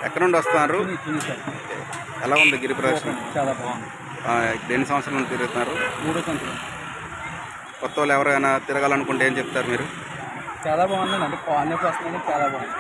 ఎక్కడ నుండి వస్తున్నారు? ఎలా ఉంది గిరి ప్రదర్శన? చాలా బాగుంది. ఎన్ని సంవత్సరాల నుండి తిరుగుతున్నారు? 3వ సంవత్సరం. కొత్త వాళ్ళు ఎవరైనా తిరగాలనుకుంటే ఏం చెప్తారు మీరు? చాలా బాగుందండి. అంటే అన్ని ప్రశ్నలు చాలా బాగుంది.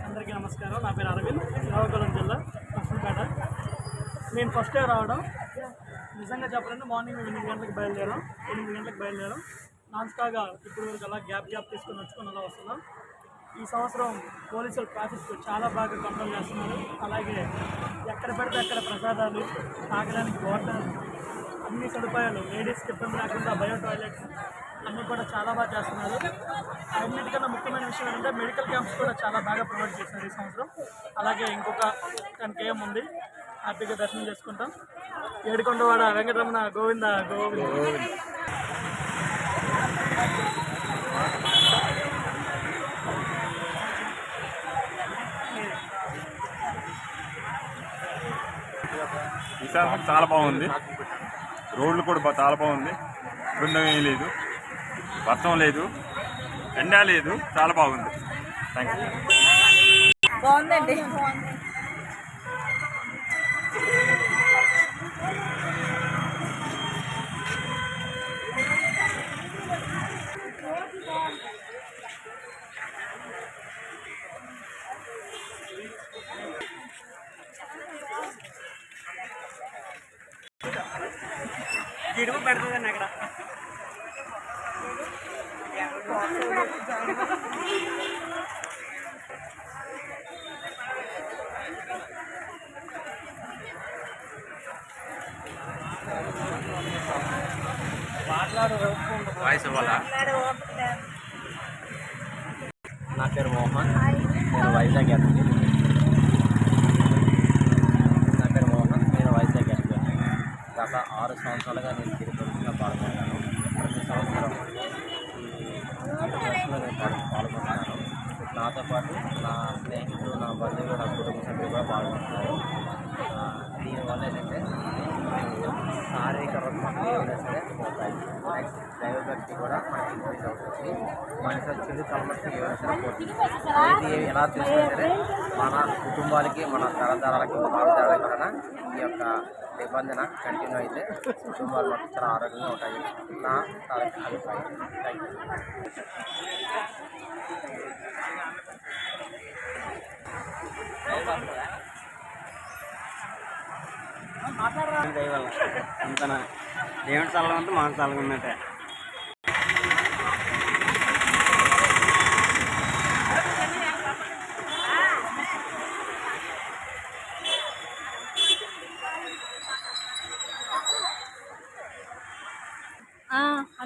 అందరికీ నమస్కారం. నా పేరు అరవింద్, శ్రీకాకుళం జిల్లా కృష్ణపేట. నేను ఫస్ట్ డే రావడం నిజంగా చెప్పాలంటే మార్నింగ్ 8 గంటలకు బయలుదేరాం. నాన్ స్టాప్గా ఇప్పుడు వరకు అలా గ్యాప్ తీసుకొని అలా వస్తున్నాం. ఈ సంవత్సరం పోలీసులు ట్రాఫిక్ చాలా బాగా కంట్రోల్ చేస్తున్నారు. అలాగే ఎక్కడ పడితే అక్కడ ప్రసాదాలు, తాగడానికి వాటర్, అన్ని సదుపాయాలు, లేడీస్కి ఇబ్బంది లేకుండా బయో టాయిలెట్స్ అన్నీ కూడా చాలా బాగా చేస్తున్నారు. అన్నిటికన్నా ముఖ్యమైన విషయం ఏంటంటే మెడికల్ క్యాంప్స్ కూడా చాలా బాగా ప్రొవైడ్ చేశారు ఈ సంవత్సరం. అలాగే ఇంకొక 10 km ఉంది, హ్యాపీగా దర్శనం చేసుకుంటాం. ఏడుకొండవాడ వెంకటరమణ గోవింద గోవింద. ఈసారి చాలా బాగుంది. రోడ్లు కూడా చాలా బాగుంది. బృందం ఏం లేదు, వర్షం లేదు, ఎండ లేదు, చాలా బాగుంది. Thank you. బాగుందండి. గిడుపు పెడుతుందండి అక్కడ. వాయిస్ ఇవ్వాలా? నా పేరు మోహన్, నేను వైజాగ్ ఎస్పీ. గత 6 సంవత్సరాలుగా నేను గిరి ప్రదర్శనలో పాల్గొన్నాను. ప్రతి సంవత్సరం ఈ ప్రదర్శనలో నేను పాల్గొంటున్నాను. నాతో పాటు నా స్నేహితులు, నా బంధువులు, నా కుటుంబ సభ్యులు కూడా పాల్గొంటున్నారు. దీనివల్ల ఏంటంటే శారీరక రుగ్మతలు ఏమైనా సరే పోతాయి. నెక్స్ట్ దైవభక్తి కూడా మనకి ఇంక్రీజ్ అవుతుంది. మనసులో చెడు కల్మషం ఏమైనా సరే పోతుంది. ఏది ఎలా చూసినా సరే మన కుటుంబాలకి, మన తరతరాలకి, భావితరాలకి కూడా ఈ యొక్క నిబంధన కంటిన్యూ అయితే కుటుంబాలు మొత్తం చాలా ఆరోగ్యంగా ఉంటాయి. నా అభిప్రాయం. దయవల్ల అంత దేవుడి చల్లగా ఉంటే మన చల్లగా ఉన్నట్టే.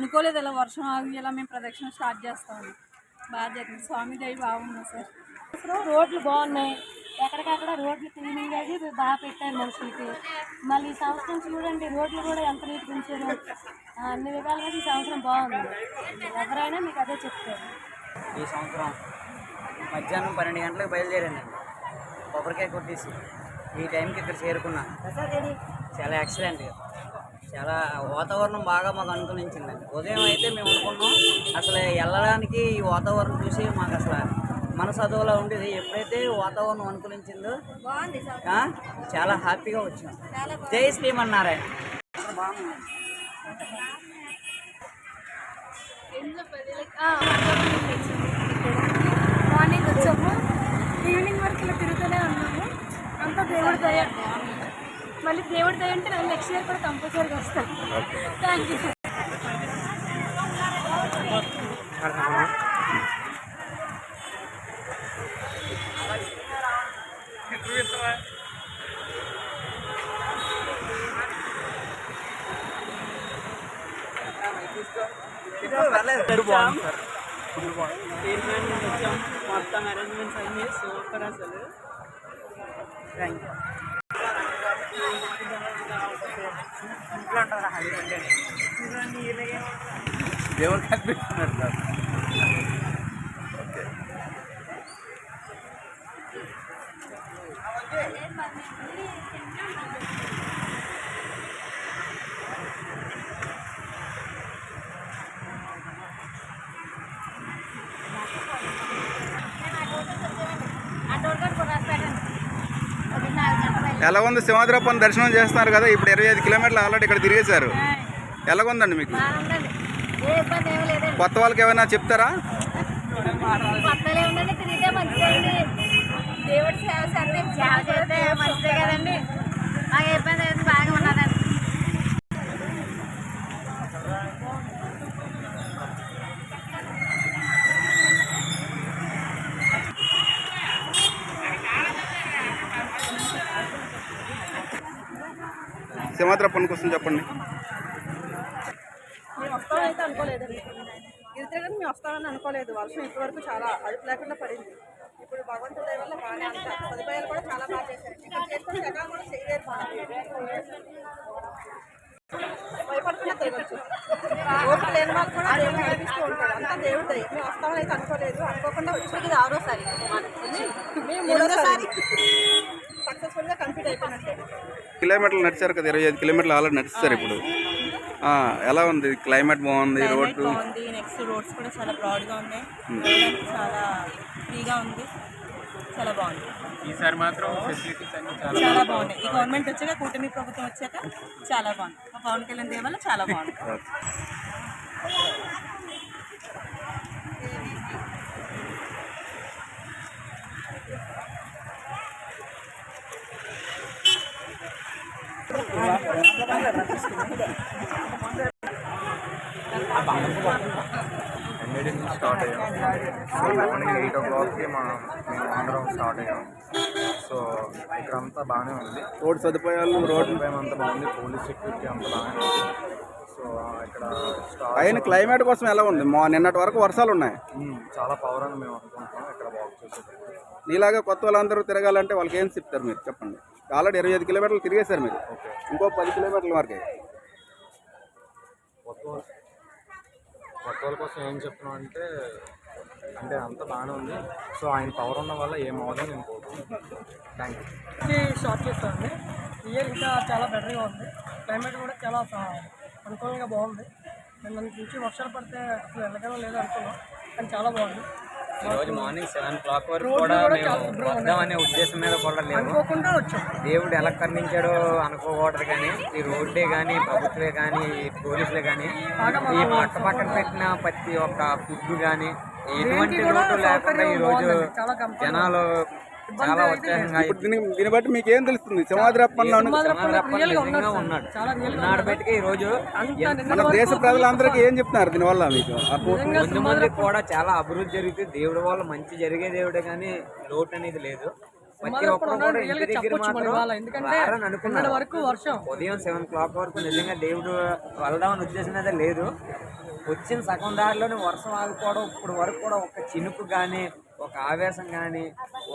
అనుకోలేదు ఇలా వర్షం ఆగి ఇలా మేము ప్రదక్షిణ స్టార్ట్ చేస్తామని. బాగా జరిగింది, స్వామి దయ బాగుంది సార్. రోడ్లు బాగున్నాయి, ఎక్కడికక్కడ రోడ్లు క్లీనింగ్ అది బాగా పెట్టారు మనుషులకి. మళ్ళీ ఈ సంవత్సరం చూడండి రోడ్లు కూడా ఎంత నీట్గా ఉంచారు. అన్ని విధాలుగా ఈ సంవత్సరం బాగుంది. ఎవరైనా మీకు అదే చెప్తారు. ఈ సంవత్సరం మధ్యాహ్నం 12 గంటలకు బయలుదేరానండి. కొబ్బరికాయ కొట్టేసి ఈ టైంకి ఇక్కడ చేరుకున్నా. చాలా ఎక్సలెంట్గా, చాలా వాతావరణం బాగా మాకు అనుకూలించిందండి. ఉదయం అయితే మేము అనుకున్నాం అసలు వెళ్ళడానికి ఈ వాతావరణం చూసి మాకు అసలు మనసు అదోలా ఉండేది. ఎప్పుడైతే వాతావరణం అనుకూలించిందో చాలా హ్యాపీగా వచ్చాం. జై శ్రీమన్నారాయణ. మార్నింగ్ వచ్చాము, ఈవినింగ్ వరకు ఇలా తిరుగుతూనే ఉన్నాము. అంతా దేవుడి దయ. మళ్ళీ దేవుడి దయ అంటే నేను నెక్స్ట్ ఇయర్ కూడా కంపల్సరీగా వస్తాను. Thank you. మొత్తం అరేంజ్మెంట్స్ అన్నీ సూపర్ అసలు. Thank you. దేవుడు కనిపిస్తున్నారు సార్. ఎలా ఉంది? సింహాద్రప్పని దర్శనం చేస్తున్నారు కదా, ఇప్పుడు 25 కిలోమీటర్లు ఆల్రెడీ ఇక్కడ తిరిగేశారు. ఎలాగుందండి మీకు? ఏ ఇబ్బంది ఏమీ లేదండి. కొత్త వాళ్ళకి ఏమైనా చెప్తారా? కొత్తలే ఉండండి, తిరిగితే మంచిదండి. దేవుడి సేవ చేస్తే మంచిదే కదండి. మాకు ఇబ్బంది అయితే బాగా ఉన్నదండి. సింహాద్రప్పని కోసం చెప్పండి. మేము వస్తామని అనుకోలేదండి. ఇది తిరగని మేము వస్తామని అనుకోలేదు. వర్షం ఇంతవరకు చాలా అదుపు లేకుండా పడింది. ఇప్పుడు భగవంతుడి దయ వల్ల బాగానే అంత సదుపాయాలు కూడా చాలా బాగా చేశారు. ఇక్కడ చేసుకుని జగన్ కూడా చేయలేదు. భయపడుతున్నా తిరగచ్చు. ఓపిక లేని వాళ్ళు కూడా దేవుడు నడిపిస్తూ ఉంటాడు. అంతా దేవుడి దయ. మేము వస్తామని అయితే అనుకోలేదు. అనుకోకుండా వచ్చేది 6రోసారి, మేము 3రోసారి సక్సెస్ఫుల్గా కంప్లీట్ అయిపోయినట్టే. కిలోమీటర్లు నడిచారు కదా, 25 కిలోమీటర్లు ఆల్రెడీ నడుస్తారు ఇప్పుడు. ఎలా ఉంది? క్లైమేట్ బాగుంది, రోడ్డు బాగుంది. నెక్స్ట్ రోడ్స్ కూడా చాలా బ్రాడ్గా ఉన్నాయి, చాలా ఫ్రీగా ఉంది, చాలా బాగుంది. ఈసారి మాత్రం ఫెసిలిటీస్ అన్ని చాలా బాగున్నాయి. ఈ గవర్నమెంట్ వచ్చాక, కూటమి ప్రభుత్వం వచ్చాక చాలా బాగుంది. పవన్ కళ్యాణ్ దేవ వల్ల చాలా బాగుంది. ఎన్ఏడి నుంచి స్టార్ట్ అయ్యాం. సో మార్నింగ్ 8 o'clockకి మేము అందరం స్టార్ట్ అయ్యాం. సో ఇక్కడ అంతా బాగానే ఉంది. రోడ్ సదుపాయాలు, రోడ్డు భయం అంతా బాగుంది. పోలీస్ సెక్యూరిటీ అంతా బాగానే ఉంది. సో ఇక్కడ పైన క్లైమేట్ కోసం ఎలా ఉంది? నిన్నటి వరకు వర్షాలు ఉన్నాయి. చాలా పవర్ అని మేము అనుకుంటున్నాం ఇక్కడ వాక్ చేసేటప్పుడు. నీలాగా కొత్త వాళ్ళందరూ తిరగాలంటే వాళ్ళకి ఏం చెప్తారు మీరు? చెప్పండి. ఆల్రెడీ 25 కిలోమీటర్లు తిరిగేశారు మీరు, ఇంకో 10 కిలోమీటర్ల వరకే. కొత్త వాళ్ళ కోసం ఏం చెప్తున్నాం అంటే అంత బాగానే ఉంది. సో ఆయన పవర్ ఉన్న వల్ల ఏం అవ్వదని నేను కోరుకుంటున్నాను. Thank you. షార్ట్ చేస్తామండి. ఇయర్ ఇంకా చాలా బెటర్గా ఉంది. క్లైమేట్ కూడా చాలా అనుకూలంగా బాగుంది. నిన్న నుంచి వర్షాలు పడితే అసలు వెళ్ళగలం లేదు అనుకున్నాం, కానీ చాలా బాగుంది. ఈరోజు మార్నింగ్ 7 o'clock వరకు కూడా మేము వద్దాం అనే ఉద్దేశం మీద కూడా లేవు. అనుకోకుండా వచ్చాం. దేవుడు ఎలా కర్ణించాడో అనుకోకూడదు. కానీ ఈ రోడ్డే కానీ, ప్రభుత్వే కానీ, పోలీసులే కానీ, ఈ పక్కన పెట్టిన ప్రతి ఒక్క ఫుడ్ కానీ ఎటువంటి రోడ్డు లేకుండా ఈరోజు జనాలు చాలా ఉత్సాహంగా దీన్ని బట్టి మీకు ఏం తెలుస్తుంది? సింహాద్రప్పన్లో ఉన్నాడు బయటకి ఈరోజు మన దేశ ప్రజలందరికీ ఏం చెప్తున్నారు దీనివల్ల మీకు? ముందు మందికి కూడా చాలా అభివృద్ధి జరుగుతుంది. దేవుడి వల్ల మంచి జరిగే దేవుడే కానీ లోటు అనేది లేదు. ప్రతి ఒక్కరు కూడా ఇంటి దగ్గర మాత్రం అనుకున్నారు. ఉదయం 7 o'clock వరకు నిజంగా దేవుడు వెళ్దామని ఉద్దేశం అయితే లేదు. వచ్చిన సగం దారిలోనే వర్షం ఆగిపోవడం, ఇప్పుడు వరకు కూడా ఒక చినుకు కానీ, ఒక ఆవేశం కానీ,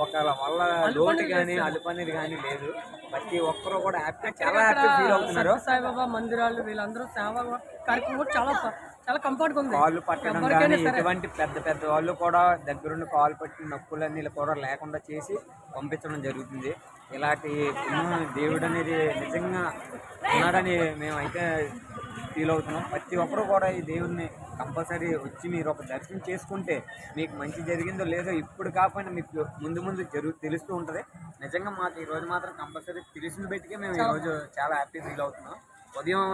ఒక వల్ల లోటు కానీ, అలుపనేది కానీ లేదు. ప్రతి ఒక్కరు కూడా హ్యాపీ, చాలా హ్యాపీ ఫీల్ అవుతున్నారు. సాయిబాబా మందిరాలు వీళ్ళందరూ సేవ కార్యక్రమం కూడా చాలా కంఫర్ట్గా ఉంది. కాళ్ళు పట్టడం కానీ ఎటువంటి పెద్ద పెద్ద వాళ్ళు కూడా దగ్గరుండి కాలు పట్టిన నొప్పులన్నీ కూడా లేకుండా చేసి పంపించడం జరుగుతుంది. ఇలాంటి దేవుడు అనేది నిజంగా ఉన్నాడని మేమైతే ఫీల్ అవుతున్నాం. ప్రతి ఒక్కరు కూడా ఈ దేవుడిని కంపల్సరీ వచ్చి మీరు ఒక దర్శనం చేసుకుంటే మీకు మంచి జరిగిందో లేదో ఇప్పుడు కాకపోయినా మీకు ముందు తెలుస్తూ ఉంటుంది. నిజంగా మాకు ఈరోజు మాత్రం కంపల్సరీ తెలిసిన బయటికే మేము ఈరోజు చాలా హ్యాపీ ఫీల్ అవుతున్నాం. ఉదయం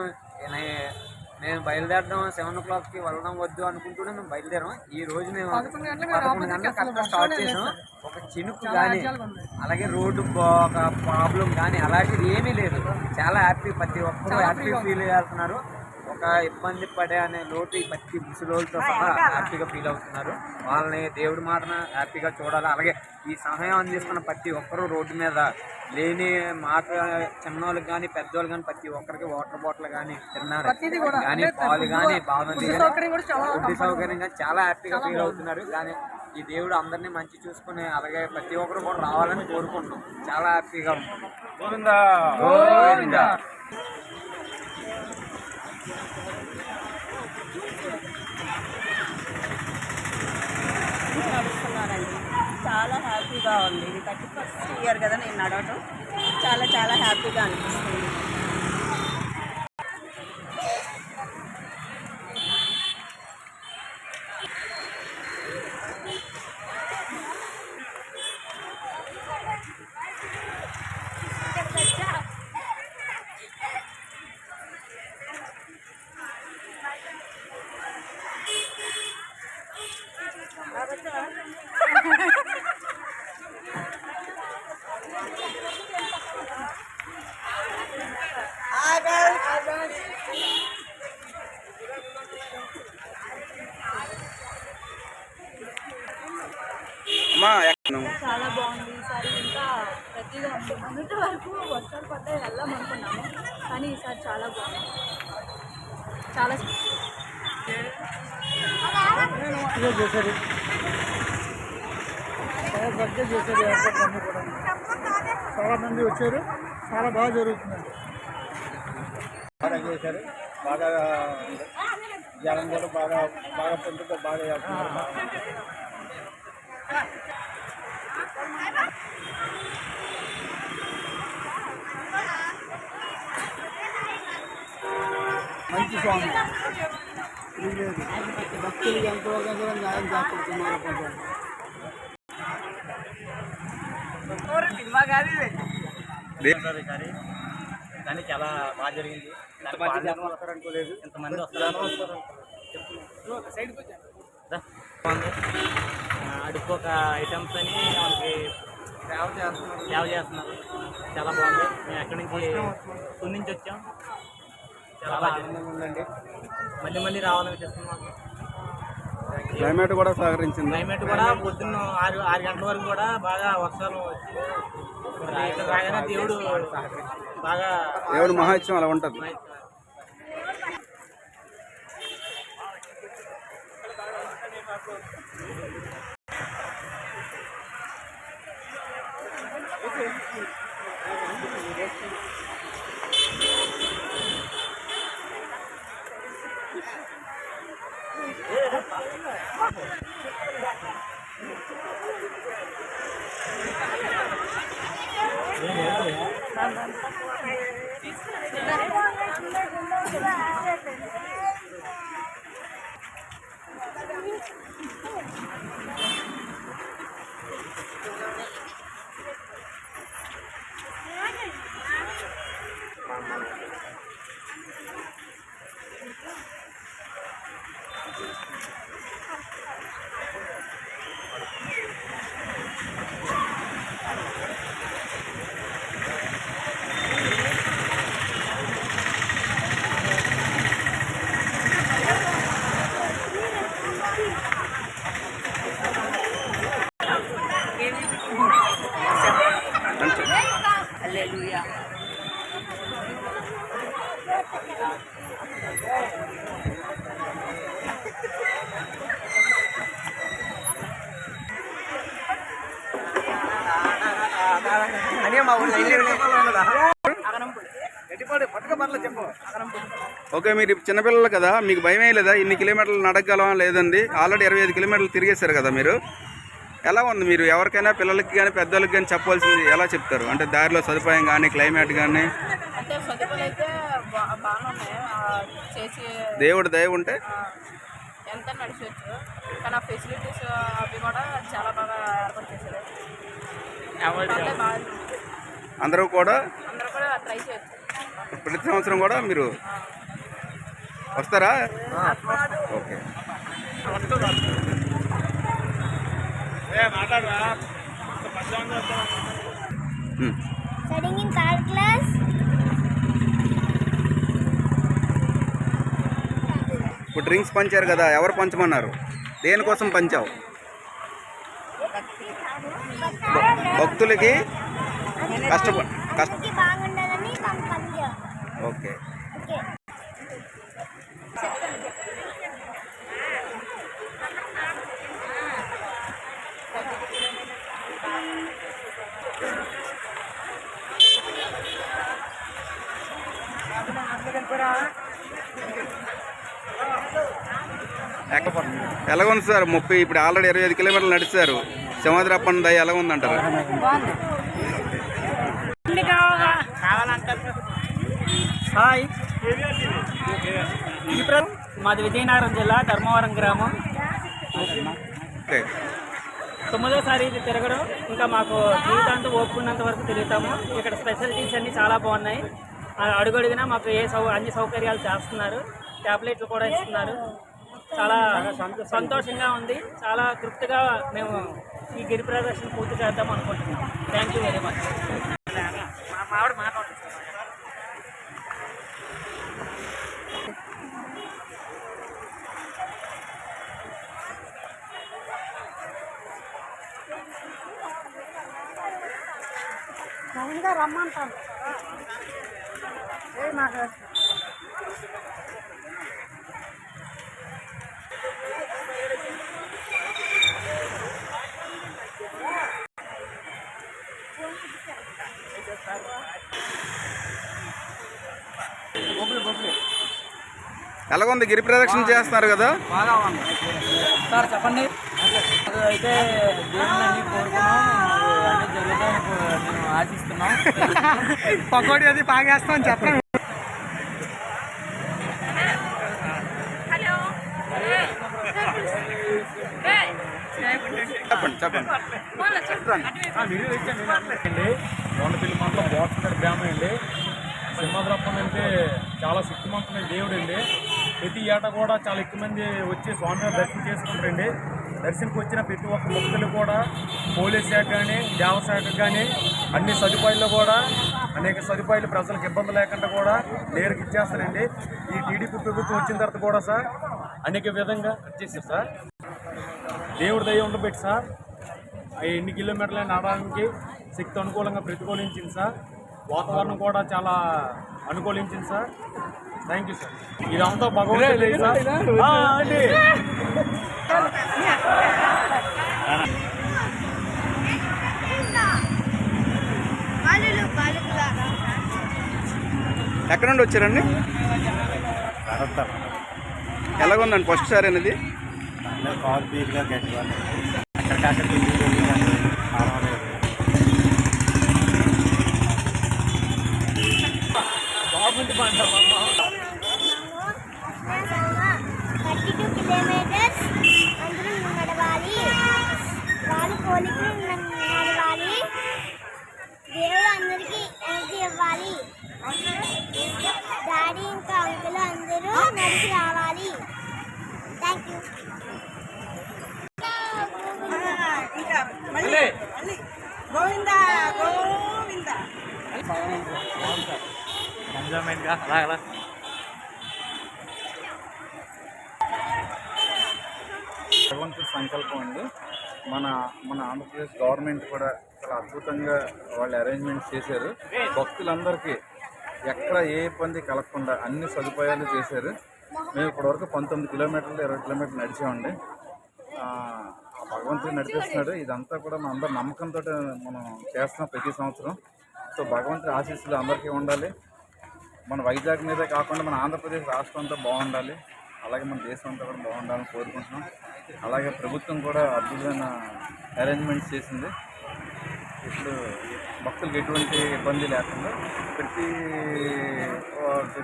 నేను బయలుదేరడం 7 o'clockకి వెళ్ళడం వద్దు అనుకుంటూనే మేము బయలుదేరాం. ఈ రోజు మేము 11 గంటలకు అక్కడ స్టార్ట్ చేసాం. ఒక చినుకు కానీ, అలాగే రోడ్డు ఒక ప్రాబ్లం కానీ అలాంటిది ఏమీ లేదు. చాలా హ్యాపీ, ప్రతి ఒక్కరు హ్యాపీ ఫీల్ అవుతున్నారు. ఒక ఇబ్బంది పడే అనే లోటు ఈ ప్రతి ముసలోళ్ళతో సహా హ్యాపీగా ఫీల్ అవుతున్నారు. వాళ్ళని దేవుడి మాటన హ్యాపీగా చూడాలి. అలాగే ఈ సహాయం అందిస్తున్న ప్రతి ఒక్కరు రోడ్డు మీద లేని మాట, చిన్నోళ్ళకి కానీ పెద్దోళ్ళు కానీ ప్రతి ఒక్కరికి వాటర్ బాటిల్ కానీ, తిన్నారు కానీ, పాలు కానీ, బాగుంది ఫుడ్ సౌకర్యం కానీ చాలా హ్యాపీగా ఫీల్ అవుతున్నారు. కానీ ఈ దేవుడు అందరినీ మంచి చూసుకుని అలాగే ప్రతి ఒక్కరు కూడా రావాలని కోరుకుంటున్నాం. చాలా హ్యాపీగా ఉంటుంది. గోవిందా గోవిందా. నడుస్తున్నానండి, చాలా హ్యాపీగా ఉంది. ఇది 31st ఇయర్ కదా నేను నడవటం, చాలా హ్యాపీగా అనిపిస్తుంది. చాలా బాగుంది. ఈసారి ఇంకా ప్రతిగా ఉంది. మొన్నటి వరకు వర్షాలు పడ్డాయి వెళ్దాం అనుకున్నాము, కానీ ఈసారి చాలా బాగుంది. చాలా చేశారు ఏర్పాట్లు అన్నీ కూడా చాలా మంది వచ్చారు. చాలా బాగా జరుగుతుంది. బాగా చేశారు, బాగా జనం కూడా బాగా పొందుతూ బాగా చేస్తున్నారు. మంచి స్వామి భక్తులు ఎంతో న్యాయం చేస్తున్నారు. కానీ చాలా బాగా జరిగింది. ఇంతమంది వస్తారు. అడుక్కోక ఐటమ్స్ అని మనకి సేవ చేస్తున్నారు. చాలా బాగుంది. మేము ఎక్కడి నుంచి వచ్చాం. చాలా ఆనందంగా ఉందండి. మళ్ళీ రావాలనిపిస్తున్నాం. క్లైమేట్ కూడా సహకరించింది. క్లైమేట్ కూడా పొద్దున్న 6 గంటల వరకు కూడా బాగా వర్షాలు వచ్చి ఇక్కడ రాగానే దేవుడు బాగా దేవుడు మహాత్యం అలా ఉంటుంది. ఓకే, మీరు చిన్నపిల్లలు కదా, మీకు భయమే లేదా? ఇన్ని కిలోమీటర్లు నడగలం లేదండి, ఆల్రెడీ 25 కిలోమీటర్లు తిరిగేశారు కదా మీరు. ఎలా ఉంది? మీరు ఎవరికైనా పిల్లలకి కానీ పెద్దలకి కానీ చెప్పాల్సింది ఎలా చెప్తారు? అంటే దారిలో సదుపాయం కానీ క్లైమేట్ కానీ అంటే సదుపాయాలు అయితే బాగానే ఉన్నాయి. చేసి దేవుడి దయ ఉంటే ఎంత నడిచవచ్చు, కానీ ఆ ఫెసిలిటీస్ అవి కూడా చాలా బాగా ఏర్పాటు చేశారు. పర్లేదు, బాగా అందరూ కూడా అందరూ కూడా ట్రై చేయొచ్చు. ప్రతి సంవత్సరం కూడా మీరు వస్తారా? Okay. Studying in third class. ఇప్పుడు డ్రింక్స్ పంచారు కదా, ఎవరు పంచమన్నారు? దేనికోసం పంచావు? భక్తులకి అందరికీ బాగుండాలని పంచాం. ఓకే. ఓకే. ఎలా ఉంది సార్? ఇప్పుడు ఆల్రెడీ 25 కిలోమీటర్లు నడిచారు. సింహాద్రప్పన్న దయ ఎలా ఉందంటారు? హాయ్, మాది విజయనగరం జిల్లా ధర్మవరం గ్రామం. ఓకే. 9వ సారి ఇది తిరగడం. ఇంకా మాకు జీవితాంతం ఓపుకున్నంత వరకు తిరుగుతాము. ఇక్కడ స్పెషాలిటీస్ అన్నీ చాలా బాగున్నాయి. అడుగడుగునా మాకు అన్ని సౌకర్యాలు చేస్తున్నారు. ట్యాబ్లెట్లు కూడా ఇస్తున్నారు. చాలా సంతోషంగా ఉంది. చాలా తృప్తిగా మేము ఈ గిరి ప్రదర్శన పూర్తి చేద్దాం అనుకుంటున్నాం. Thank you very much. మా ఆవిడ మాట్లాడుతుంది. రమ్మంటాను. ఎలాగుంది? గిరి ప్రదక్షిణ చేస్తున్నారు కదా. బాగా ఉంది సార్, చెప్పండి. అయితే దేవుని అన్ని కోరుకున్నాం, అన్ని జరుగుతాయని మేము ఆశిస్తున్నాం. పకోడీ అది బాగేస్తామని చెప్పండి. చెప్పండి. కొండపల్లి మండలం బోట్ల గ్రామం అండి. సింహాద్రప్పన్ అంటే చాలా శక్తివంతమైన దేవుడు అండి. ప్రతి ఏటా కూడా చాలా ఎక్కువ మంది వచ్చి స్వామివారి దర్శనం చేసుకుంటారండి. దర్శనకు వచ్చిన ప్రతి ఒక్క భక్తులు కూడా పోలీస్ శాఖ కానీ దేవశాఖ కానీ అన్ని సదుపాయాలు కూడా అనేక సదుపాయాలు ప్రజలకు ఇబ్బంది లేకుండా కూడా నేరుగా ఇచ్చేస్తారండి. ఈ టీడీపీ ప్రభుత్వం వచ్చిన తర్వాత కూడా సార్ అనేక విధంగా ఇచ్చేసారు సార్. దేవుడి దయ ఉండబెట్టి సార్ ఎన్ని కిలోమీటర్లు నడవడానికి శక్తి అనుకూలంగా ప్రతికూలించింది సార్. వాతావరణం కూడా చాలా అనుకూలించింది సార్. Thank you sir. ఇదంతా భగవంతుడే సార్. ఎక్కడ నుండి వచ్చారండి? ఎలాగుందండి ఫస్ట్ సారి అనేది? కాల్ పీర్గా గట్టిగా బాగుంది. 32 kilometers అందరూ నడవాలి. వాళ్ళు పోలికలు నడవాలి. దేవుడు అందరికీ ఎనర్జీ ఇవ్వాలి. డాడీ ఇంకా అంకుల్ అందరూ నడిచి రావాలి. Thank you. గోవిందా గోవిందా. ఎంజాయ్మెంట్గా అలా భగవంతుడి సంకల్పం అండి. మన ఆంధ్రప్రదేశ్ గవర్నమెంట్ కూడా చాలా అద్భుతంగా వాళ్ళు అరేంజ్మెంట్స్ చేశారు. భక్తులందరికీ ఎక్కడ ఏ ఇబ్బంది కలగకుండా అన్ని సదుపాయాలు చేశారు. మేము ఇప్పటివరకు 19 కిలోమీటర్లు 20 కిలోమీటర్లు నడిచామండి. భగవంతుడు నడిపిస్తున్నాడు. ఇదంతా కూడా మన అందరి నమ్మకంతో మనం చేస్తున్నాం ప్రతి సంవత్సరం. సో భగవంతుడి ఆశీస్సులు అందరికీ ఉండాలి. మన వైజాగ్ మీదే కాకుండా మన ఆంధ్రప్రదేశ్ రాష్ట్రం అంతా బాగుండాలి, అలాగే మన దేశం అంతా కూడా బాగుండాలని కోరుకుంటున్నాం. అలాగే ప్రభుత్వం కూడా అద్భుతమైన అరేంజ్మెంట్స్ చేసింది. ఇప్పుడు భక్తులకు ఎటువంటి ఇబ్బంది లేకుండా ప్రతి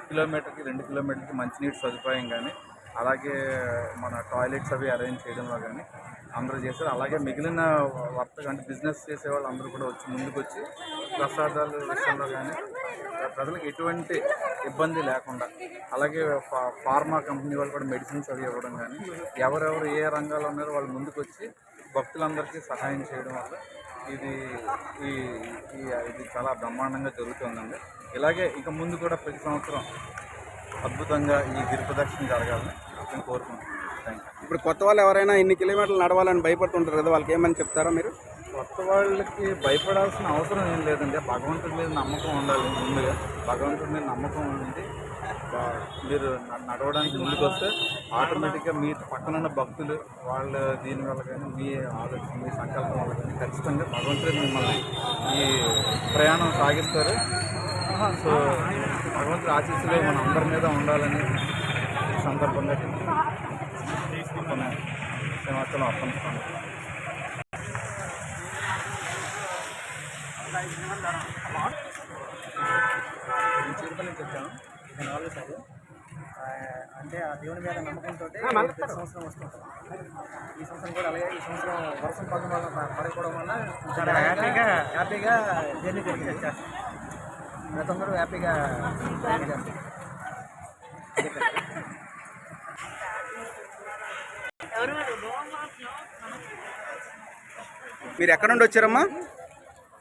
కిలోమీటర్కి 2 కిలోమీటర్కి మంచినీటి సదుపాయం కానీ, అలాగే మన టాయిలెట్స్ అవి అరేంజ్ చేయడంలో కానీ అందరూ చేశారు. అలాగే మిగిలిన అంటే బిజినెస్ చేసేవాళ్ళు అందరూ కూడా ముందుకు వచ్చి ప్రసాదాలు విషయంలో కానీ ప్రజలకు ఎటువంటి ఇబ్బంది లేకుండా, అలాగే ఫార్మా కంపెనీ వాళ్ళు కూడా మెడిసిన్స్ అవి ఇవ్వడం కానీ, ఎవరెవరు ఏ రంగాల్లో ఉన్నారో వాళ్ళు ముందుకు వచ్చి భక్తులందరికీ సహాయం చేయడం వల్ల ఇది చాలా బ్రహ్మాండంగా జరుగుతుందండి. ఇలాగే ఇక ముందు కూడా ప్రతి సంవత్సరం అద్భుతంగా ఈ గిరి ప్రదక్షిణ జరగాలని నేను కోరుకుంటున్నాను. Thank you. ఇప్పుడు కొత్త వాళ్ళు ఎవరైనా ఇన్ని కిలోమీటర్లు నడవాలని భయపడుతుంటారు కదా, వాళ్ళకి ఏమని చెప్తారా మీరు? కొత్త వాళ్ళకి భయపడాల్సిన అవసరం ఏం లేదండి. భగవంతుడి మీద నమ్మకం ఉండాలి. ముందుగా భగవంతుడి మీద నమ్మకం ఉంది, మీరు నడవడానికి ముందుకు వస్తే ఆటోమేటిక్గా మీ పక్కనున్న భక్తులు వాళ్ళ దీనివల్ల కానీ మీ ఆలోచన మీ సంకల్పం వల్ల కానీ ఖచ్చితంగా భగవంతుడు మిమ్మల్ని ఈ ప్రయాణం సాగిస్తారు. సో భగవంతుడి ఆశీస్సులే మన అందరి మీద ఉండాలని సందర్భంగా సింహాచలం అప్పనిస్తాను. నేను చిరుపల్లి నుంచి వచ్చాను. ఇది 4వ సారి. అంటే ఆ దేవుని మీద నమ్మకంతో ప్రతి సంవత్సరం వస్తుంటాం. ఈ సంవత్సరం కూడా అలాగే ఈ సంవత్సరం వర్షం పడకపోవడం వల్ల చాలా హ్యాపీగా జర్నీ జరిగింది. ప్రతి ఒక్కరు హ్యాపీగా జర్నీ చేస్తారు. మీరు ఎక్కడ నుండి వచ్చారమ్మా?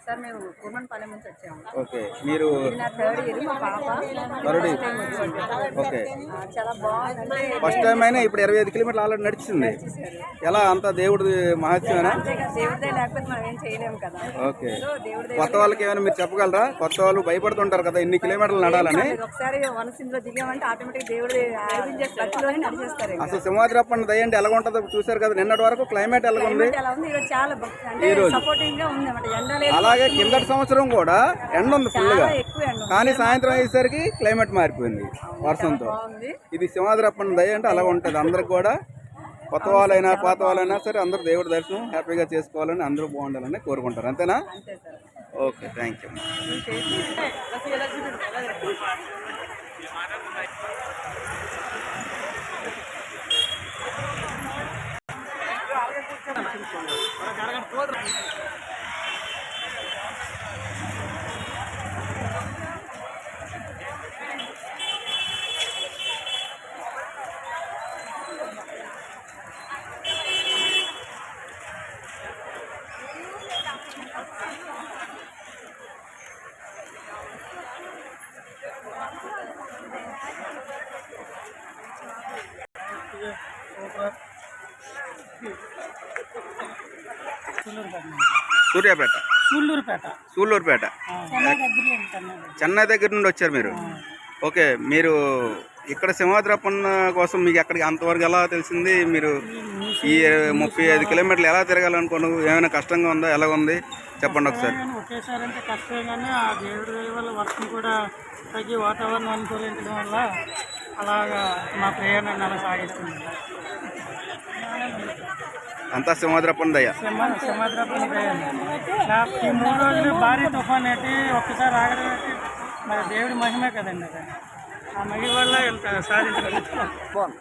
సార్ మేము కుర్మన్పాలెం నుంచి వచ్చాము. ఓకే, మీరు ఇది నా 3rd ఇయర్. మా పాప థర్డ్. ఓకే, చాలా బాగుంది. ఫస్ట్ టైం అయినా ఇప్పుడు 25 కిలోమీటర్లు ఆల్రెడీ నడిచింది. ఎలా అంతా దేవుడి మహత్యమేనా? దేవుడిదే లేకపోతే మనం ఏం చేయలేము కదా. ఓకే, సో దేవుడి కొత్త వాళ్ళకి ఏమైనా మీరు చెప్పగలరా? కొత్త వాళ్ళు భయపడుతుంటారు కదా ఇన్ని కిలోమీటర్లు నడాలని. ఒకసారి వనసింలో దిగామంటే ఆటోమేటిక్ దేవుడి ఖర్చులోనే నడిచేస్తారు. అసలు సింహాద్రప్పన్న దయ అంటే ఎలా ఉంటుందో చూసారు కదా. నిన్నటి వరకు క్లైమేట్ ఎలా ఉంది? ఎలా ఉంది ఈరోజు? చాలా అంటే సపోర్టింగ్ గా ఉంది అన్నమాట. ఎండ లేదు. అలాగే కిందటి సంవత్సరం కూడా ఎండ ఉంది ఫుల్గా, ఎక్కువ ఎండ ఉంది. కానీ సాయంత్రం అయ్యేసరికి క్లైమేట్ మారిపోయింది వర్షంతో. బాగుంది. ఇది సింహాద్రప్పన్న దయ అంటే అలా ఉంటుంది. అందరికి కూడా కొత్త వాళ్ళైనా పాత వాళ్ళైనా సరే అందరూ దేవుడి దర్శనం హ్యాపీగా చేసుకోవాలని, అందరూ బాగుండాలని కోరుకుంటారు. అంతేనా? అంతే sir. Okay, thank you. Suryapet, Sullurpeta, Chennai దగ్గర నుండి వచ్చారు మీరు. ఓకే, మీరు ఇక్కడ సింహాద్రప్పన్న కోసం మీకు అక్కడికి అంతవరకు ఎలా తెలిసింది? మీరు ఈ 35 కిలోమీటర్లు ఎలా తిరగాలనుకున్నావు? ఏమైనా కష్టంగా ఉందా? ఎలా ఉంది చెప్పండి ఒకసారి. ఒకేసారి అంటే కష్టంగానే ఆ దేవుడి దయ వల్ల వర్షం కూడా తగ్గి వాతావరణం అనుకూలించడం వల్ల అలాగా మా ప్రయాణాన్ని అలా సాగిస్తుంది. అంతా సింహాద్రప్పన్న దయ. సింహాద్రప్పన్న దయ. ఈ 3 రోజులు భారీ తుఫాన్ ఏంటి ఒక్కసారి ఆగడం ఏంటి మరి దేవుడి మహిమే కదండి. అది ఆ మహిమ వల్ల ఇంత సాధించగలుగుతాం.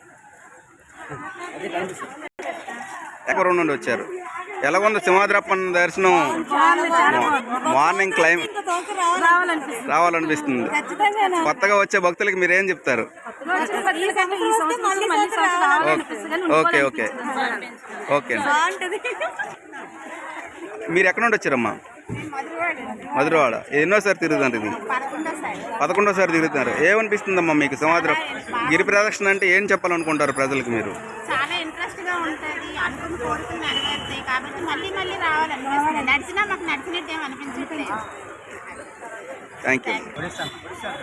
ఎక్కడ నుండి వచ్చారు? ఎలా ఉంది సింహాద్రప్పన్న దర్శనం? మార్నింగ్ క్లైమేట్ రావాలనిపిస్తుంది. కొత్తగా వచ్చే భక్తులకి మీరు ఏం చెప్తారు? Okay okay okay. మీరు ఎక్కడ నుండి వచ్చారమ్మా? మధురవాడ. ఎన్నోసారి తిరుగుతారు? ఇది 11వ తిరుగుతున్నారు. ఏమనిపిస్తుందమ్మా మీకు సింహాద్రప్ప గిరి ప్రదక్షిణ అంటే ఏం చెప్పాలనుకుంటారు ప్రజలకు మీరు? చాలా ఇంట్రెస్ట్ గా ఉంటుంది. అనుకున్న కోరికలు నెరవేరుతాయి కాబట్టి మళ్ళీ మళ్ళీ రావాలనిపిస్తుంది. నడిచినా మాకు నడిచినట్టు ఏం అనిపించట్లేదు. Thank you.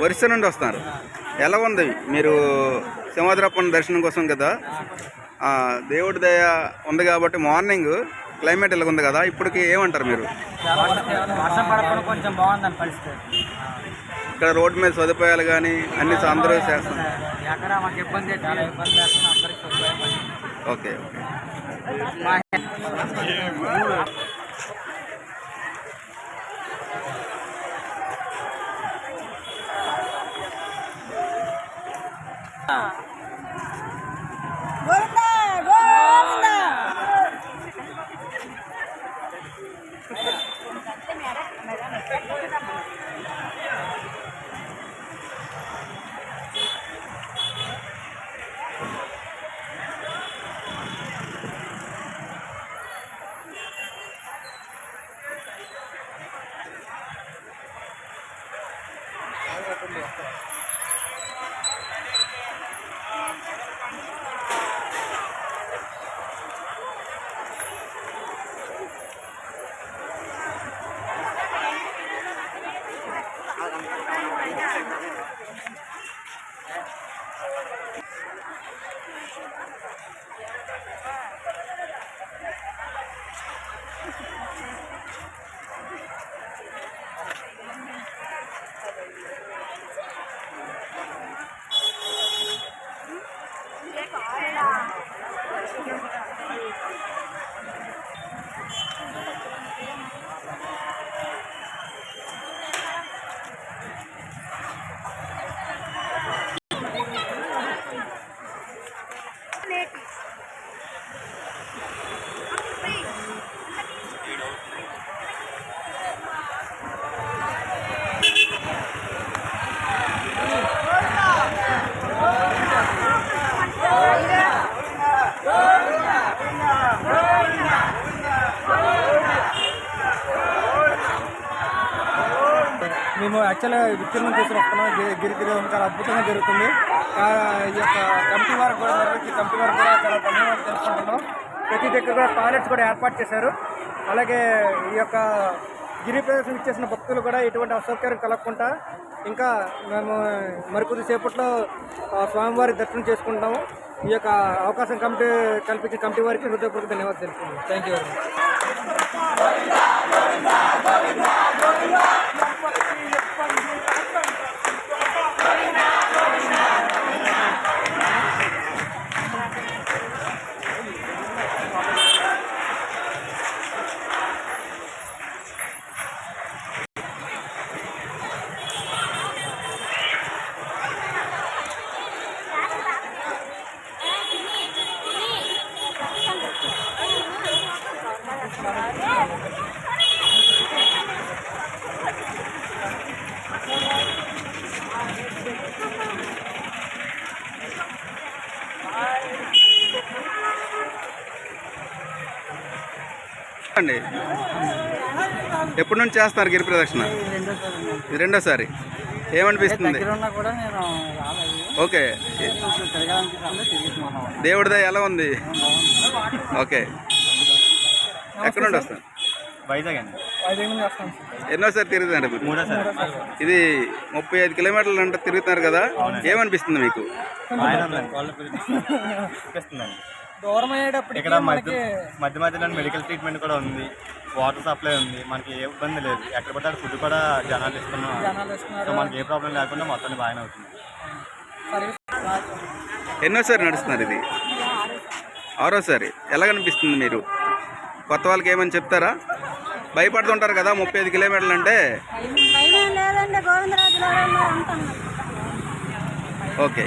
ఒరిస్సా నుండి వస్తున్నారు. ఎలా ఉంది? మీరు సింహాద్రప్పన్న దర్శనం కోసం కదా, దేవుడి దయ ఉంది కాబట్టి మార్నింగ్ క్లైమేట్ ఇలా ఉంది కదా, ఇప్పటికి ఏమంటారు మీరు? వర్షం పడకుండా కొంచెం బాగుందని పరిస్థితి. ఇక్కడ రోడ్డు మీద సదుపాయాలు కానీ అన్ని అందరూ చేస్తున్నారు. ఎక్కడ మాకు ఇబ్బంది చాలా ఇబ్బంది చేస్తున్నాం అందరికి సదుపాయం. ఓకే మేము యాక్చువల్గా విస్తీర్ణం చేసి వస్తున్నాం. గిరిగిరి చాలా అద్భుతంగా జరుగుతుంది. ఈ యొక్క కమిటీ వారికి కూడా కమిటీ వారికి కూడా చాలా ధన్యవాదాలు తెలుసుకుంటున్నాం. ప్రతి దగ్గర కూడా టాయిలెట్స్ కూడా ఏర్పాటు చేశారు. అలాగే ఈ యొక్క గిరి ప్రదర్శన ఇచ్చేసిన భక్తులు కూడా ఎటువంటి అసౌకర్యం కలగకుండా ఇంకా మేము మరికొద్ది సేపట్లో స్వామివారి దర్శనం చేసుకుంటాము. ఈ యొక్క అవకాశం కల్పించిన కమిటీ వారికి హృదయపూర్వక ధన్యవాదాలు తెలుపుతున్నాం. థ్యాంక్ యూ వెరీ అండి. ఎప్పటి నుంచి చేస్తారు గిరి ప్రదక్షిణ? ఇది రెండోసారి. ఏమనిపిస్తుంది? ఓకే. దేవుడి దయ ఎలా ఉంది? ఓకే. ఎక్కడ నుండి వస్తాను? వైజాగ్ అండి. ఎన్నోసారి తిరుగుతున్నారు మీరు? ఇది 35 కిలోమీటర్లు అంటే తిరుగుతున్నారు కదా, ఏమనిపిస్తుంది మీకు? దూరం అయ్యేటప్పుడు ఇక్కడ మధ్య మధ్యలో మెడికల్ ట్రీట్మెంట్ కూడా ఉంది, వాటర్ సప్లై ఉంది, మనకి ఏ ఇబ్బంది లేదు. ఎక్కడ పడితే ఫుడ్ కూడా జనాలు ఇస్తున్నాం. సో మనకి ఏ ప్రాబ్లం లేకుండా మొత్తం బాగానే అవుతుంది. ఎన్నోసారి నడుస్తున్నారు ఇది? 6వసారి. ఎలా కనిపిస్తుంది మీరు? కొత్త వాళ్ళకి ఏమని చెప్తారా? భయపడుతుంటారు కదా 35 కిలోమీటర్లు అంటే. ఓకే.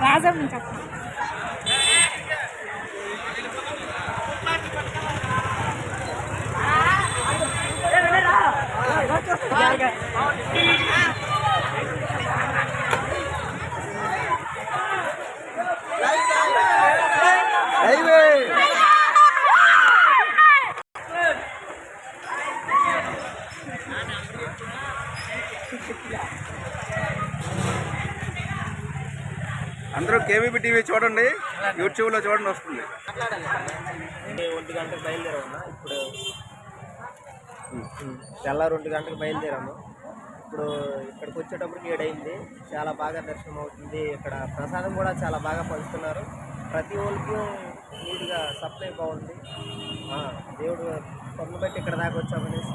రాజం నుంచి హైవే అందరూ కేవీపీ టీవీ చూడండి, యూట్యూబ్లో చూడండి, వస్తుంది. 1 గంటకు బయలుదేరాము. ఇప్పుడు తెల్లారు 2 గంటలకు బయలుదేరాము. ఇప్పుడు ఇక్కడికి వచ్చేటప్పటికి 7 అయింది. చాలా బాగా దర్శనం అవుతుంది. ఇక్కడ ప్రసాదం కూడా చాలా బాగా పంచుతున్నారు. ప్రతి ఒక్కరికి నీట్గా సప్లై బాగుంది. దేవుడు కొమ్మ బట్టి ఇక్కడ దాకా వచ్చామనేసి.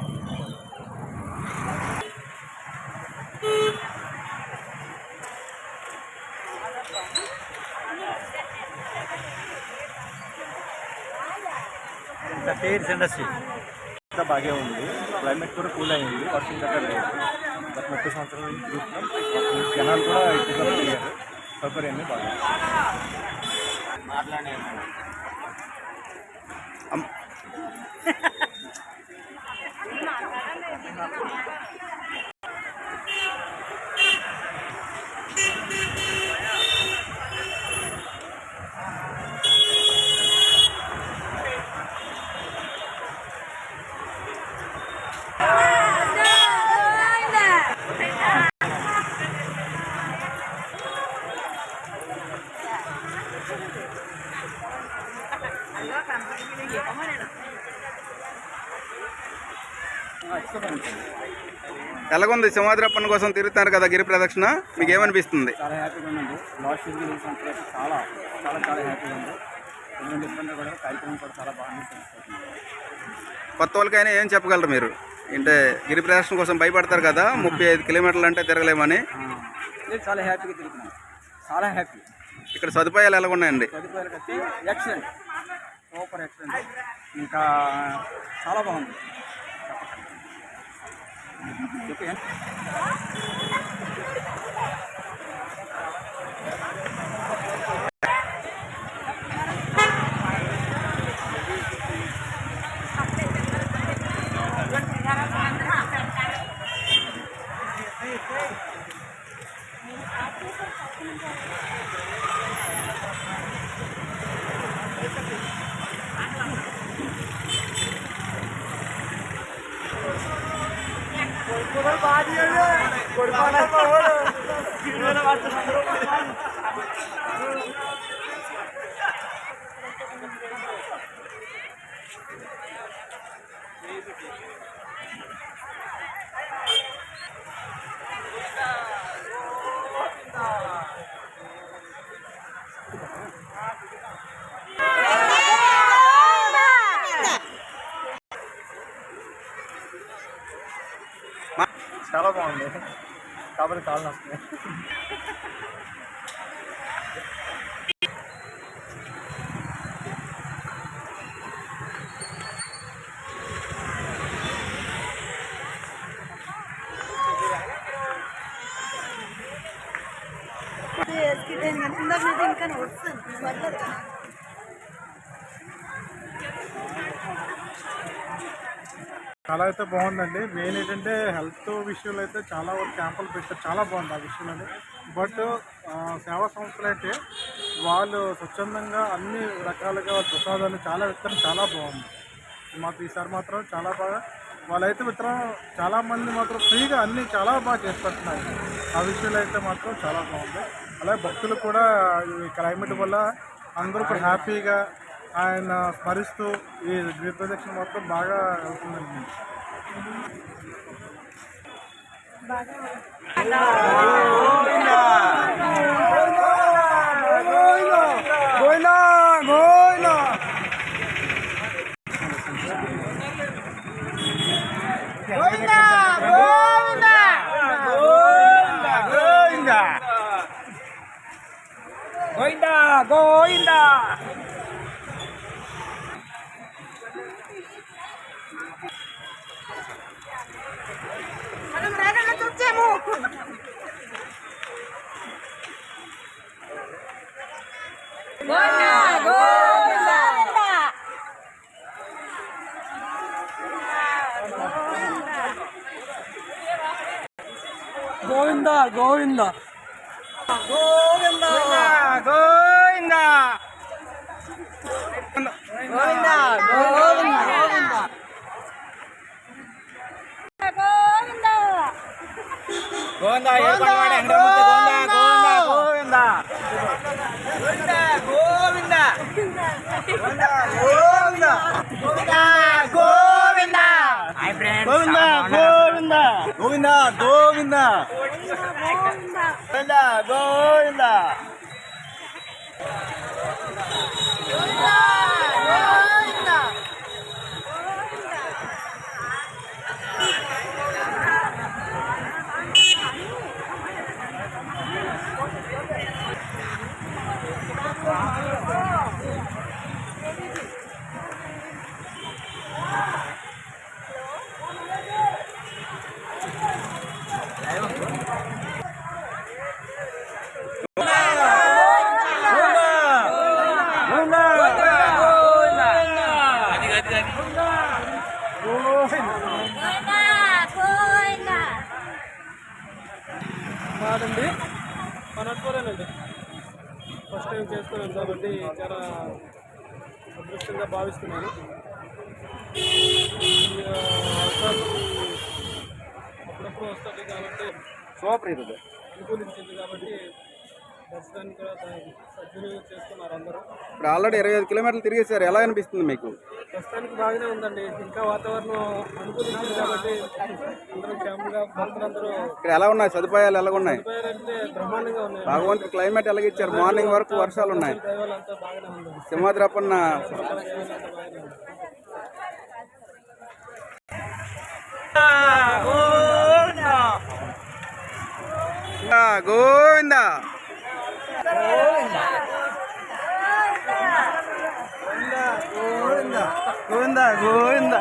ఇంకా టైర్స్ ఇండస్ట్రీ అంతా బాగా ఉంది. క్లైమేట్ కూడా కూల్ అయింది, వర్షం దగ్గర లేదు. గత 30 సంవత్సరాల నుంచి చూస్తున్నాం. జనాలు కూడా ఎక్కువగా పెరిగారు. సౌకర్యాన్ని బాగా ఎలాగుంది? సింహాద్రప్పన్ కోసం తిరుగుతున్నారు కదా గిరి ప్రదక్షిణ, మీకు ఏమనిపిస్తుంది? చాలా హ్యాపీగా ఉందండి. లాస్ట్ ఇయర్ సంవత్సరాలు చాలా చాలా చాలా హ్యాపీగా ఉంది. ఎటువంటి ఇబ్బంది కూడా కార్యక్రమం కూడా చాలా బాగా కొత్త వాళ్ళకైనా ఏం చెప్పగలరు మీరు? అంటే గిరి ప్రదక్షిణ కోసం భయపడతారు కదా, 35 కిలోమీటర్లు అంటే తిరగలేమని. చాలా హ్యాపీగా తిరుగుతున్నాం, చాలా హ్యాపీ. ఇక్కడ సదుపాయాలు ఎలా ఉన్నాయండి? సదుపాయాలు కట్టి ఎక్సలెంట్, సూపర్ ఎక్సలెంట్. ఇంకా చాలా బాగుంది. చాలా బాగుంది. కాబట్టి కాళ్ళు వస్తున్నాయి. చాలా అయితే బాగుందండి. మెయిన్ ఏంటంటే హెల్త్ విషయంలో అయితే చాలా వరకు క్యాంపులు పెట్టారు, చాలా బాగుంది ఆ విషయంలో. బట్ సేవా సంస్థలు అయితే వాళ్ళు స్వచ్ఛందంగా అన్ని రకాలుగా ప్రసాదాలు చాలా విత్తనం చాలా బాగుంది. మాకు ఈసారి మాత్రం చాలా బాగా వాళ్ళైతే విత్తనం చాలామంది మాత్రం ఫ్రీగా అన్నీ చాలా బాగా చేసి పెడుతున్నారు. ఆ విషయంలో అయితే మాత్రం చాలా బాగుంది. అలాగే భక్తులు కూడా ఈ క్లైమేట్ వల్ల అందరూ కూడా హ్యాపీగా ఆయన స్మరిస్తూ ఈ గిరి ప్రదక్షిణ మొత్తం బాగా వెళ్తుందండి. గోవిందా గోవిందా గోవిందా గోవిందా గోవిందా గోవిందా గోవిందా గోవిందా మాదండి మనట్కోలేనండి. ఫస్ట్ టైం చేస్తున్నాను కాబట్టి చాలా అదృష్టంగా భావిస్తున్నాను. ఈ అవకాశం అప్పుడప్పుడు వస్తుంది కాబట్టి అనుకూలించింది కాబట్టి దర్శనాన్ని కూడా సద్వినియోగం చేస్తున్నారు అందరూ. ఇప్పుడు ఆల్రెడీ 25 కిలోమీటర్లు తిరిగేసారు, ఎలా అనిపిస్తుంది మీకు? ప్రస్తుతానికి బాగానే ఉందండి. ఇంకా వాతావరణం అనుకూలించింది కాబట్టి అందరం ఫ్యామిలీగా భక్తులందరూ. ఇక్కడ ఎలా ఉన్నాయి సదుపాయాలు, ఎలా ఉన్నాయి? అంటే బ్రహ్మాండంగా ఉన్నాయి. భగవంతుడు క్లైమేట్ ఎలాగిచ్చారు? మార్నింగ్ వరకు వర్షాలు ఉన్నాయి. దైవాలంతా బాగానే ఉంది. సింహాద్రప్పన్న గోవింద గోవింద గోవింద.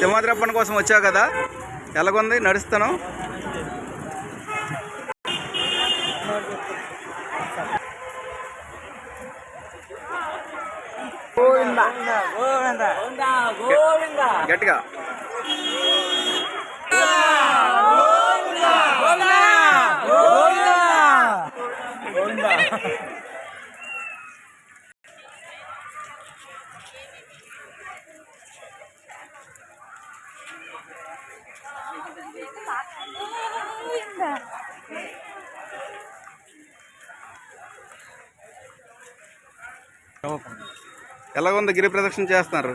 సింహాద్రప్పన్న కోసం వచ్చావు కదా, ఎలాగుంది నడుస్తాను? గట్టిగా ఎలాగుంది? గిరి ప్రదక్షిణ చేస్తున్నారు.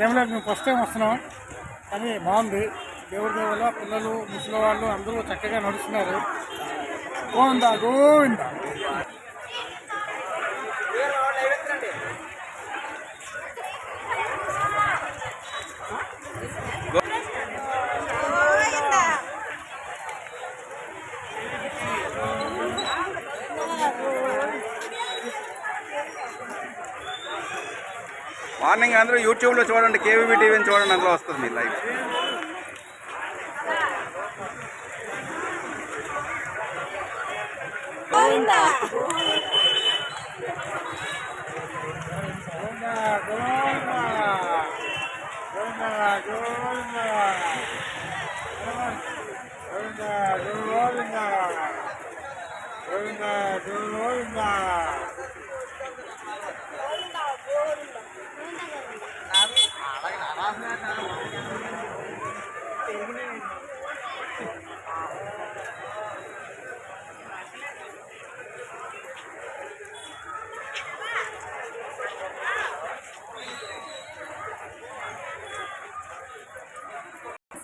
ఏం లేదు, మేము ఫస్ట్ టైం వస్తున్నాం కానీ బాగుంది. దేవుడి దేవుళ్ళ పిల్లలు ముసలి వాళ్ళు అందరూ చక్కగా నడుస్తున్నారు. గోవిందా గోవిందా. మార్నింగ్ అందరూ యూట్యూబ్లో చూడండి, కేవీబీ టీవీని చూడండి, అందులో వస్తుంది మీ లైవ్.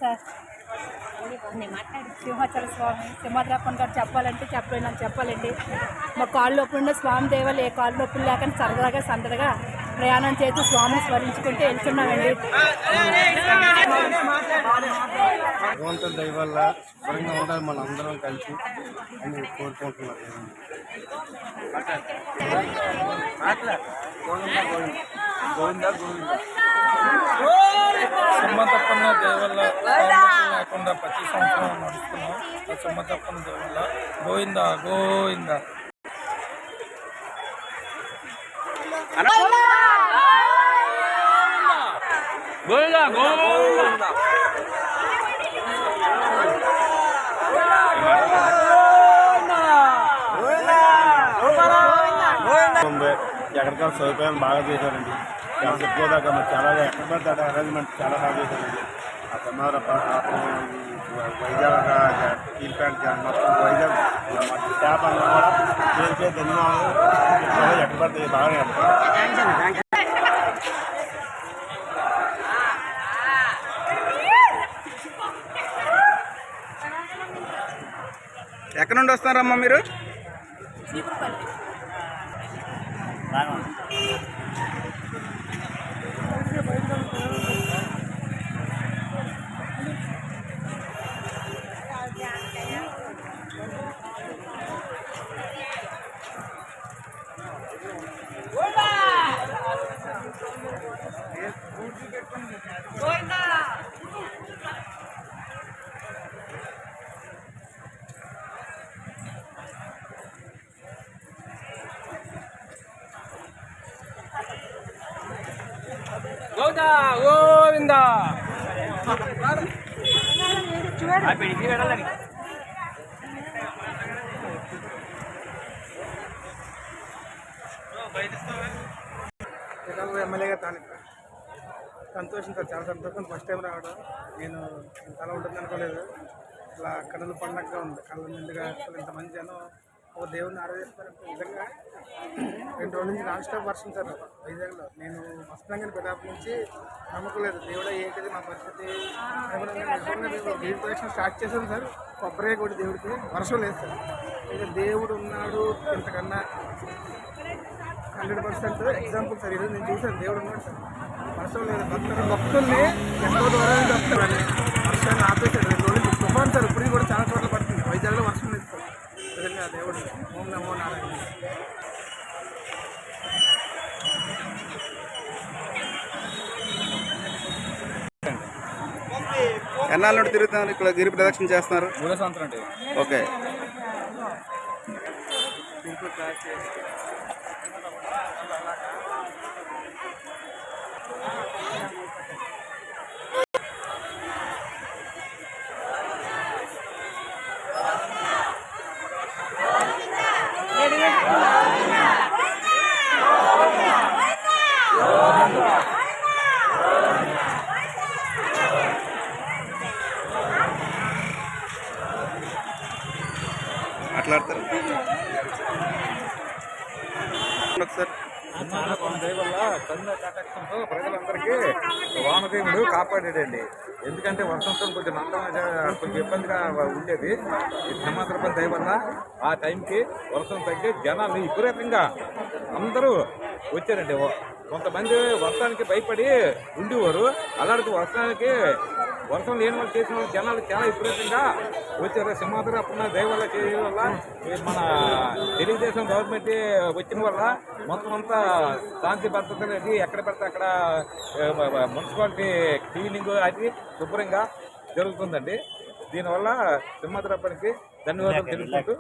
సార్ సింహాచల స్వామి సింహాద్రప్పన్ గారు చెప్పాలంటే చెప్పాలండి మా కాళ్ళు నొప్పులు ఉన్న స్వామి దేవాలు ఏ కాళ్ళు నొప్పులు లేకుండా సరదాగా సందడిగా ప్రయాణం చేస్తూ స్వామిని స్మరించుకుంటూ వెళ్తున్నామండి. భగవంతుని దయ వల్ల శుభ్రంగా ఉండాలి మన అందరం కలిసి అని కోరుకుంటున్నాను. సింహతప్పన్న దయ వల్ల లేకుండా ప్రతి సంవత్సరం నడుస్తున్నాం. ఆ సింహతప్పన్న దయ వల్ల గోవిందా గోవిందా. ఎక్కడికైనా సదుపాయాలు బాగా చేశారండి. చెప్పుకోదాకా చాలా ఎక్కడ పడితే అరేంజ్మెంట్ చాలా బాగా చేశారండి. ఆ సింహాద్రప్ప వైజాగ్ స్టీల్ ప్లాంట్ మొత్తం వైజాగ్ స్టాఫ్ అన్నా కూడా చేసే ధన్యవాదాలు. ఎక్కడ పడితే బాగా ఎక్కడి నుండి వస్తున్నారమ్మా మీరు? గోవిందా ఎమ్మెల్యేగా సంతోషం సార్, చాలా సంతోషం. ఫస్ట్ టైం రావడం నేను చాలా ఉంటుంది అనుకోలేదు. ఇట్లా కన్నుల పండగగా ఉంది, కళ్ళ నిండుగా అసలు ఇంతమంది జనం ఓ దేవుడిని ఆరాధిస్తారంటే నిజంగా 2 రోజుల నుంచి నాన్ స్టాప్ వర్షం సార్ వైజాగ్లో. నేను వస్తున్నాను పిడాపు నుంచి నమ్మకలేదు దేవుడా ఏంటిది మా పరిస్థితి నిజంగా వీడి ప్రదక్షిణ స్టార్ట్ చేశాను సార్. కొబ్బరి కూడా దేవుడికి వర్షం లేదు సార్. ఇక దేవుడు ఉన్నాడు ఇంతకన్నా 100% ఎగ్జాంపుల్ సార్. ఈరోజు నేను చూసాను దేవుడు ఉన్నాడు సార్, వర్షం లేదు. భక్తుల్ని ఎంతో దూరం నుంచి వస్తారని వర్షాన్ని ఆపేశాడు 2 రోజులు. తుఫాన్ సార్ ఇప్పుడు కూడా చాలా చోట్ల పడుతుంది. వైజాగ్లో వర్షం లేదు సార్. నిజంగా దేవుడు ఓం నమో నారాయణ. ఎన్నాళ్ళ నుండి తిరుగుతున్నారు ఇక్కడ గిరి ప్రదక్షిణ చేస్తున్నారు? 3వ సంవత్సరం అంటే. ఓకే. మాట్లాడతారు ఒకసారి. దయవల్ల కరుణ కటాక్షంతో ప్రజలందరికీ వానదేవుడు కాపాడాడండి. ఎందుకంటే వర్షంతో కొంచెం కొంచెం ఇబ్బందిగా ఉండేది. ఈ సింహాద్రప్ప దయ వల్ల ఆ టైంకి వర్షం తగ్గి జనాలు విపరీతంగా అందరూ వచ్చారండి. కొంతమంది వర్షానికి భయపడి ఉండేవారు. అలాంటి వర్షం లేని వాళ్ళు చేసిన వాళ్ళు జనాలు చాలా విపరీతంగా వచ్చారు. సింహాద్రప్ప దయ వల్ల చేయడం వల్ల మన తెలుగుదేశం గవర్నమెంట్ వచ్చిన వల్ల మొత్తం అంతా శాంతి భద్రత అనేది ఎక్కడ పడితే అక్కడ మున్సిపాలిటీ క్లీనింగ్ అది శుభ్రంగా జరుగుతుందండి. దీనివల్ల సింహాద్రప్పనికి ధన్యవాదాలు తెలుపుకుంటూ